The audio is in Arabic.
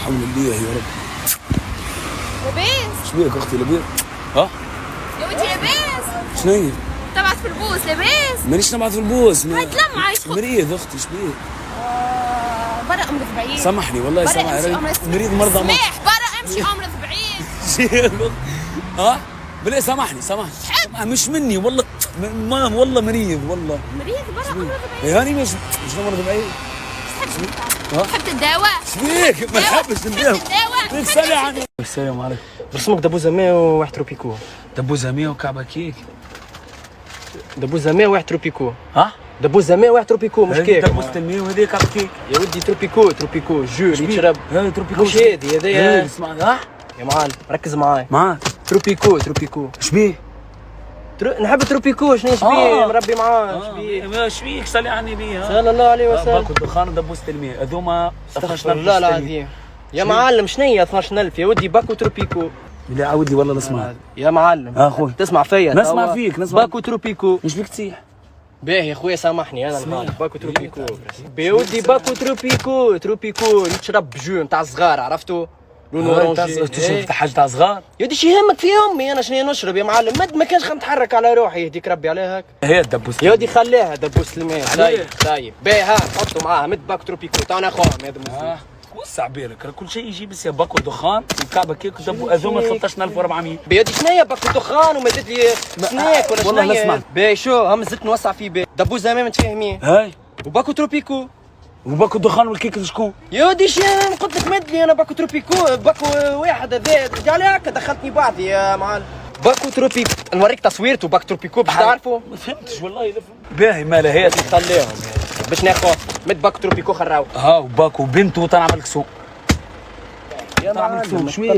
حول الله يا رب. لاباس؟ شبيك اختي لاباس؟ ها؟ يا ودي لاباس؟ شنو؟ تبعت في البوس لاباس؟ مانيش نبعث في البوس. هاي تلمع مريض اختي شبيك؟ برا امرض بعيد. سامحني والله سامحني. مريض مرضى سماح برا امشي امرض بعيد. ها؟ بالله سامحني مش مني والله. والله مريض والله. مريض برا امرض بعيد. يعني مش مرض بعيد. تحب تتداوى؟ شبيك؟ ما نحبش نداوى. فيك سالي عني. السلام عليكم. برسمك دبوزه 100 وواحد تروبيكو. دبوزه 100 وكعبه كيك. دبوزه 100 وواحد تروبيكو. ها؟ دبوزه 100 وواحد تروبيكو مش كيك. دبوزه 100 وهذيك كعبه كيك. يا ودي تروبيكو جو اللي تشرب. هذا تروبيكو مش هذه هذايا. اسمع ها؟ يا معلم ركز معاي. معاك. تروبيكو. شبيه؟ نحب تروبيكو شنو شبيه مربي معاه شبيه. شبيك صلي عني بيه. صلى الله عليه وسلم. باكو الدخان ودبوزه المية هذوما 12000. لا العظيم يا معلم شنيا 12000 يا ودي باكو تروبيكو. بالله عاود لي والله نسمع. يا معلم اخوي تسمع فيا نسمع فيك باكو تروبيكو. مش بيك تصيح. باهي يا خويا سامحني انا المعلم باكو تروبيكو. يا ودي باكو تروبيكو اللي تشرب بجو نتاع الصغار عرفتوا؟ لون اورانجي. تشرب حاجه تاع صغار. يا ودي شي يهمك في امي انا شنو نشرب يا معلم ما كانش نتحرك على روحي يهديك ربي عليها هاك. هي الدبوس يا ودي خليها دبوس الماء. طيب باهي ها حطوا معاها مد باكو تروبيكو تعال ناخذهم هذا مسلم. وسع بالك كل شيء يجي بس يا باكو دخان وكعبه كيك ودبو هذوما 13400. بيدي شنيا باكو دخان ومدت لي سناك ولا شنيا؟ والله نسمع. باهي شو هم زدت نوسع فيه باهي دبوس زمان متفاهمين. هاي وباكو تروبيكو. وباكو الدخان والكيك لشكون؟ يا ودي شي انا قلت لك مدلي انا باكو تروبيكو باكو واحد هذا قال هكا دخلتني بعضي يا معلم. باكو تروبيكو نوريك تصويرته باكو تروبيكو باش تعرفوا. ما فهمتش والله. باهي مالها هي خليهم باش ناخذ مد باكو تروبيكو خراو. ها وباكو بنته تنعمل كسو. يا معلم شويه